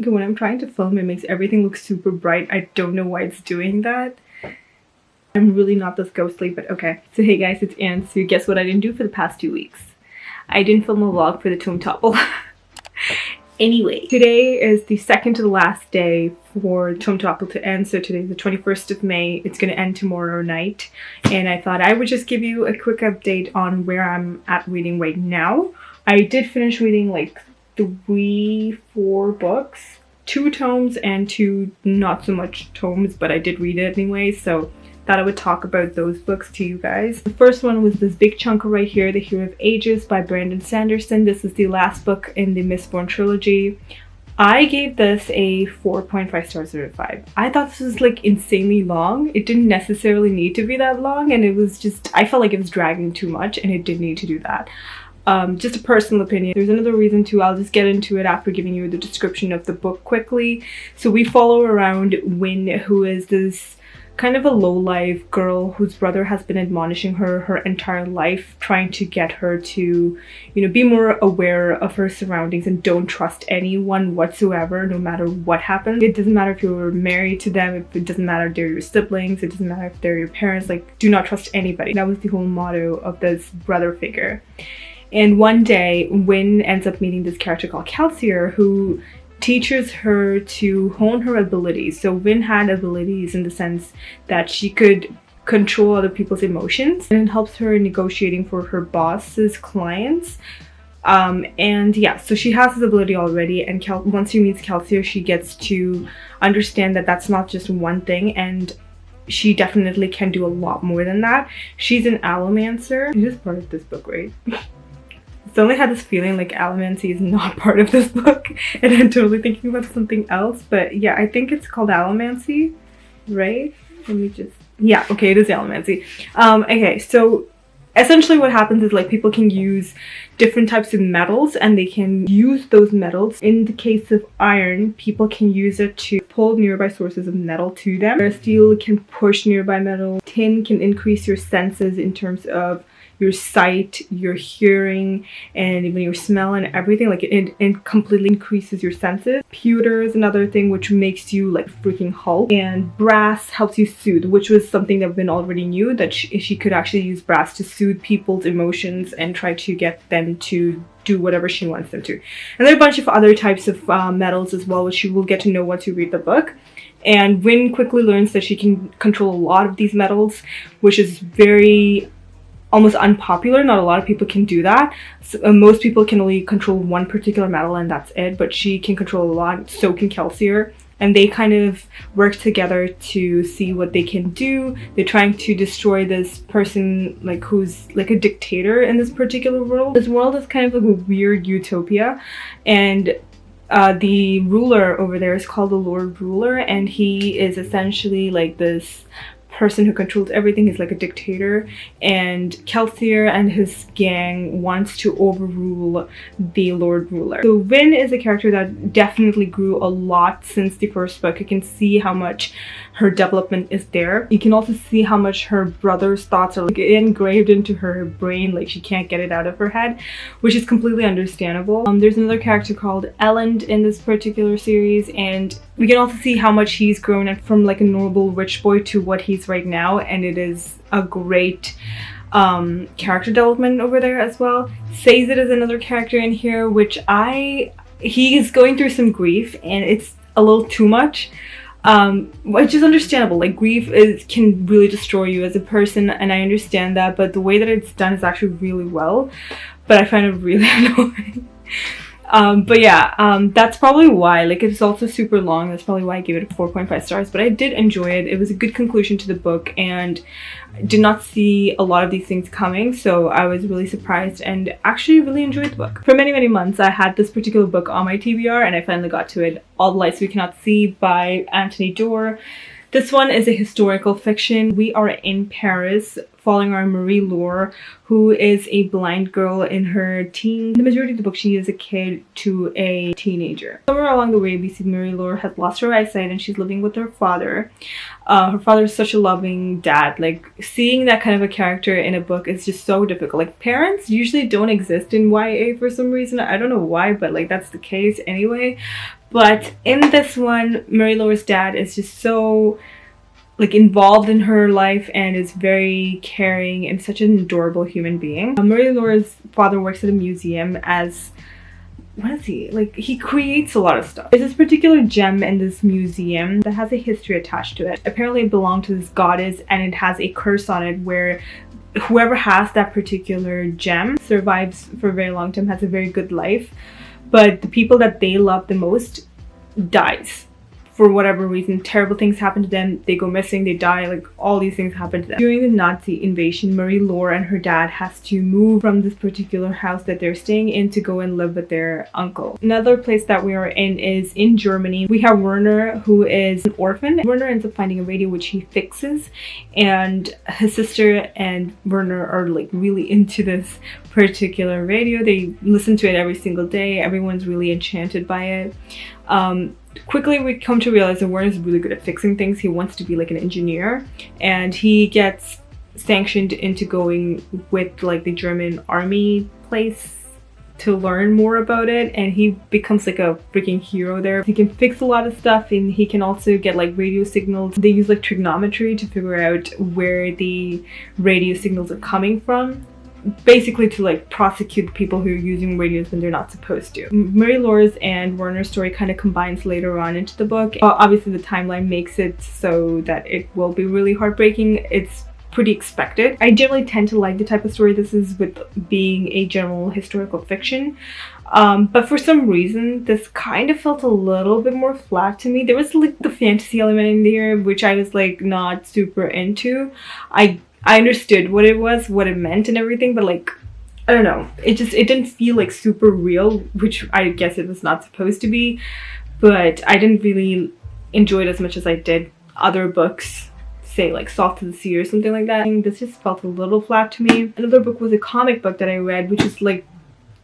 Okay, when I'm trying to film, it makes everything look super bright. I don't know why it's doing that. I'm really not this ghostly, but okay. So hey guys, it's Ansu. Guess what I didn't do for the past 2 weeks? I didn't film a vlog for the TOME TOPPLE. Anyway, today is the second to the last day for TOME TOPPLE to end. So today's the 21st of May. It's going to end tomorrow night. And I thought I would just give you a quick update on where I'm at reading right now. I did finish reading like 4 books. 2 tomes and 2 not so much tomes, but I did read it anyway. So thought I would talk about those books to you guys. The first one was this big chunker right here, The Hero of Ages by Brandon Sanderson. This is the last book in the Mistborn trilogy. I gave this a 4.5 stars out of 5. I thought this was like insanely long. It didn't necessarily need to be that long, and it was just, I felt like it was dragging too much, and it did need to do that. Just a personal opinion. There's another reason too. I'll just get into it after giving you the description of the book quickly. So we follow around Win, who is this kind of a low-life girl whose brother has been admonishing her entire life, trying to get her to, you know, be more aware of her surroundings and don't trust anyone whatsoever, no matter what happens. It doesn't matter if you're married to them, it doesn't matter if they're your siblings, it doesn't matter if they're your parents, like, do not trust anybody. That was the whole motto of this brother figure. And one day, Win ends up meeting this character called Kelsier, who teaches her to hone her abilities. So Win had abilities in the sense that she could control other people's emotions, and it helps her in negotiating for her boss's clients. And yeah, so she has this ability already, and once she meets Kelsier, she gets to understand that that's not just one thing, and she definitely can do a lot more than that. She's an allomancer. It is part of this book, right? I only had this feeling like allomancy is not part of this book, and I'm totally thinking about something else, but yeah, I think it's called allomancy, right? Let me just, yeah, okay, it is allomancy. Okay, so essentially what happens is like people can use different types of metals, and they can use those metals. In the case of iron, people can use it to pull nearby sources of metal to them. Steel can push nearby metal. Tin can increase your senses in terms of your sight, your hearing, and even your smell and everything. Like it completely increases your senses. Pewter is another thing which makes you like freaking Hulk. And brass helps you soothe, which was something that Vin already knew, that she could actually use brass to soothe people's emotions and try to get them to do whatever she wants them to. And there are a bunch of other types of metals as well, which you will get to know once you read the book. And Win quickly learns that she can control a lot of these metals, which is very almost unpopular. Not a lot of people can do that. So, most people can only control one particular metal and that's it, but she can control a lot, so can Kelsier. And they kind of work together to see what they can do. They're trying to destroy this person, like, who's like a dictator in this particular world. This world is kind of like a weird utopia, and the ruler over there is called the Lord Ruler, and he is essentially like this person who controls everything. Is like a dictator, and Kelsier and his gang wants to overrule the Lord Ruler. So Vin is a character that definitely grew a lot since the first book. You can see how much her development is there. You can also see how much her brother's thoughts are like engraved into her brain, like she can't get it out of her head, which is completely understandable. There's another character called Elend in this particular series, and we can also see how much he's grown from like a normal rich boy to what he's right now, and it is a great character development over there as well. Sazed is another character in here, which he is going through some grief, and it's a little too much. Which is understandable. Like, grief can really destroy you as a person, and I understand that, but the way that it's done is actually really well, but I find it really annoying. But yeah, that's probably why. Like, it's also super long. That's probably why I gave it a 4.5 stars, but I did enjoy it. It was a good conclusion to the book, and did not see a lot of these things coming, so I was really surprised and actually really enjoyed the book. For many, many months, I had this particular book on my TBR, and I finally got to it. All the Lights We Cannot See by Anthony Doerr. This one is a historical fiction. We are in Paris following our Marie Laure, who is a blind girl in her teens. The majority of the book, she is a kid to a teenager. Somewhere along the way, we see Marie Laure has lost her eyesight and she's living with her father. Her father is such a loving dad. Like, seeing that kind of a character in a book is just so difficult. Like, parents usually don't exist in YA for some reason. I don't know why, but like that's the case anyway. But in this one, Marie Laure's dad is just so like involved in her life and is very caring and such an adorable human being. Marie Laure's father works at a museum as, what is he? Like, he creates a lot of stuff. There's this particular gem in this museum that has a history attached to it. Apparently it belonged to this goddess and it has a curse on it where whoever has that particular gem survives for a very long time, has a very good life. But the people that they love the most dies. For whatever reason, terrible things happen to them, they go missing, they die, like all these things happen to them. During the Nazi invasion, Marie Laure and her dad has to move from this particular house that they're staying in to go and live with their uncle. Another place that we are in is in Germany. We have Werner, who is an orphan. Werner ends up finding a radio which he fixes, and his sister and Werner are like really into this particular radio. They listen to it every single day. Everyone's really enchanted by it. Quickly we come to realize that Werner is really good at fixing things. He wants to be like an engineer, and he gets sanctioned into going with like the German army place to learn more about it, and he becomes like a freaking hero there. He can fix a lot of stuff, and he can also get like radio signals. They use like trigonometry to figure out where the radio signals are coming from, basically to like prosecute people who are using radios when they're not supposed to. Marie Laure's and Werner's story kind of combines later on into the book. Obviously the timeline makes it so that it will be really heartbreaking. It's pretty expected. I generally tend to like the type of story this is, with being a general historical fiction. But for some reason, this kind of felt a little bit more flat to me. There was like the fantasy element in there, which I was like not super into. I understood what it was, what it meant and everything, but like, I don't know. It didn't feel like super real, which I guess it was not supposed to be, but I didn't really enjoy it as much as I did other books, say like Salt to the Sea or something like that. This just felt a little flat to me. Another book was a comic book that I read, which is like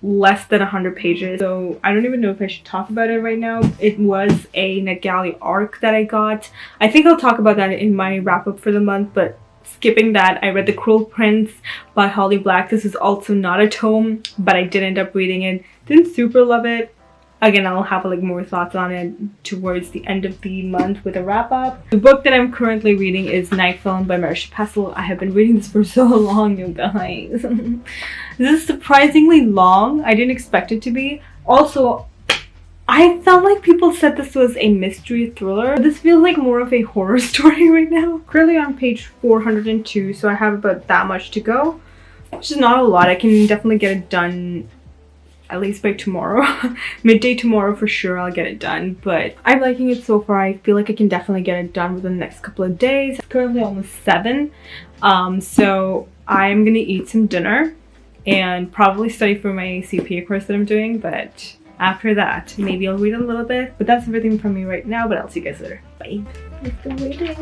less than 100 pages, so I don't even know if I should talk about it right now. It was a NetGalley arc that I got. I think I'll talk about that in my wrap-up for the month, but skipping that, I read The Cruel Prince by Holly Black. This is also not a tome, but I did end up reading it. Didn't super love it. Again, I'll have like more thoughts on it towards the end of the month with a wrap-up. The book that I'm currently reading is Night Film by Marisha Pessl. I have been reading this for so long, you guys. This is surprisingly long. I didn't expect it to be. Also, I felt like people said this was a mystery thriller. This feels like more of a horror story right now. Currently on page 402, so I have about that much to go, which is not a lot. I can definitely get it done at least by tomorrow. Midday tomorrow for sure I'll get it done, but I'm liking it so far. I feel like I can definitely get it done within the next couple of days. It's currently almost 7, so I'm gonna eat some dinner and probably study for my CPA course that I'm doing, but after that, maybe I'll read a little bit. But that's everything from me right now, but I'll see you guys later. Bye. Let's go reading.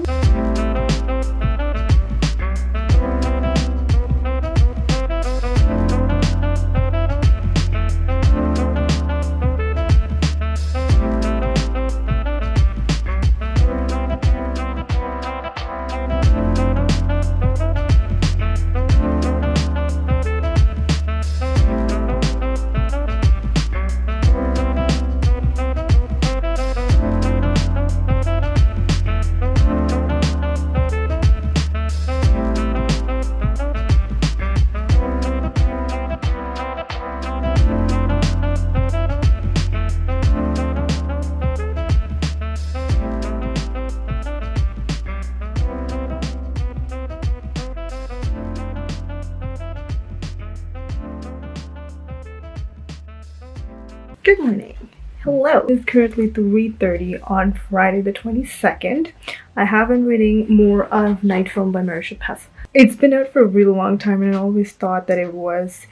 Good morning. Hello. It's currently 3:30 on Friday the 22nd. I have been reading more of Night Film by Marisha Pessl. It's been out for a really long time and I always thought that it was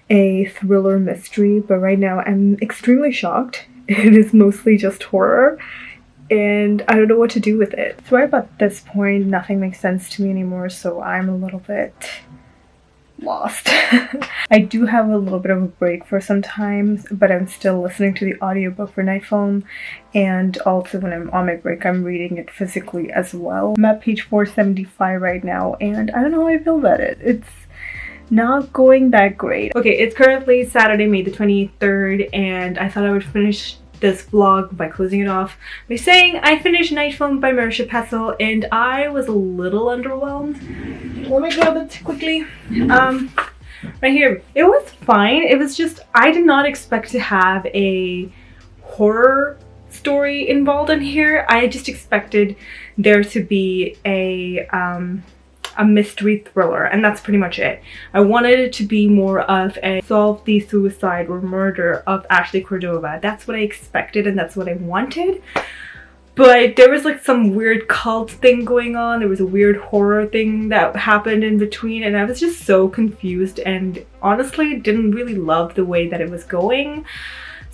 a thriller mystery, but right now I'm extremely shocked. It is mostly just horror. and I don't know what to do with it. So right about this point, nothing makes sense to me anymore, so I'm a little bit lost. I do have a little bit of a break for some time, but I'm still listening to the audiobook for Nightfall, and also when I'm on my break I'm reading it physically as well. I'm at page 475 right now, and I don't know how I feel about it. It's not going that great. Okay, it's currently Saturday, May the 23rd, and I thought I would finish this vlog by closing it off by saying I finished Nightfall by Marisha Pessl, and I was a little underwhelmed. Let me grab it quickly. Right here. It was fine. It was just, I did not expect to have a horror story involved in here. I just expected there to be a mystery thriller, and that's pretty much it. I wanted it to be more of a solve the suicide or murder of Ashley Cordova. That's what I expected and that's what I wanted. But there was like some weird cult thing going on. There was a weird horror thing that happened in between, and I was just so confused and honestly didn't really love the way that it was going.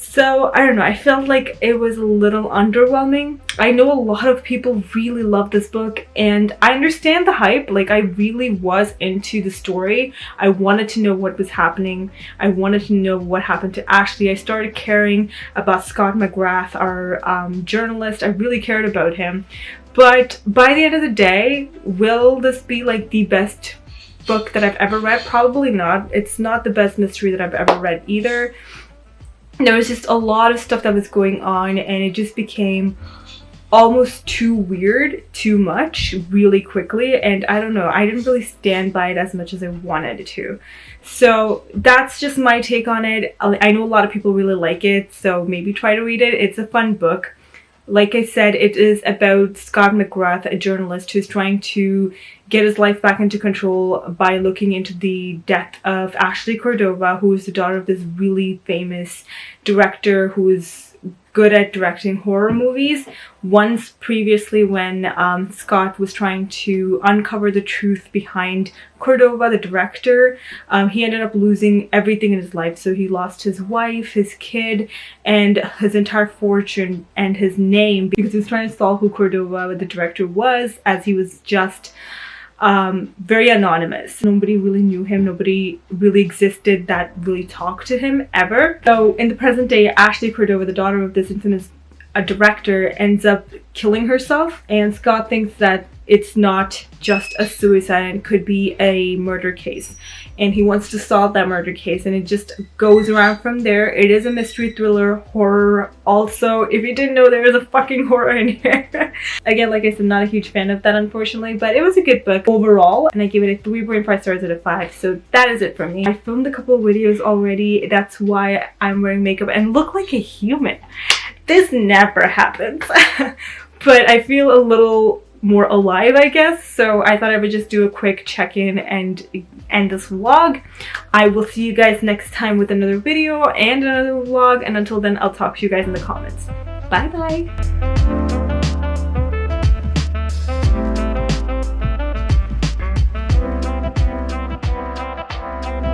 So I don't know, I felt like it was a little underwhelming. I know a lot of people really love this book, and I understand the hype. Like, I really was into the story. I wanted to know what was happening. I wanted to know what happened to Ashley. I started caring about Scott McGrath, our journalist. I really cared about him. But by the end of the day, will this be like the best book that I've ever read? Probably not. It's not the best mystery that I've ever read either. There was just a lot of stuff that was going on, and it just became almost too weird, too much, really quickly, and I don't know, I didn't really stand by it as much as I wanted to. So that's just my take on it. I know a lot of people really like it, so maybe try to read it. It's a fun book. Like I said, it is about Scott McGrath, a journalist who's trying to get his life back into control by looking into the death of Ashley Cordova, who is the daughter of this really famous director who is good at directing horror movies. Once previously, when Scott was trying to uncover the truth behind Cordova, the director, he ended up losing everything in his life. So he lost his wife, his kid, and his entire fortune and his name, because he was trying to solve who Cordova, the director, was, as he was just very anonymous. Nobody really knew him. Nobody really existed that really talked to him ever. So in the present day, Ashley Cordova, the daughter of this infamous director, ends up killing herself, and Scott thinks that it's not just a suicide, it could be a murder case, and he wants to solve that murder case, and it just goes around from there. It is a mystery thriller, horror also. If you didn't know, there is a fucking horror in here. Again, like I said, not a huge fan of that, unfortunately, but it was a good book overall, and I gave it a 3.5 stars out of 5. So that is it for me. I filmed a couple of videos already. That's why I'm wearing makeup and look like a human. This never happens. But I feel a little more alive, I guess, so I thought I would just do a quick check-in and end this vlog. I will see you guys next time with another video and another vlog, and until then, I'll talk to you guys in the comments. Bye bye.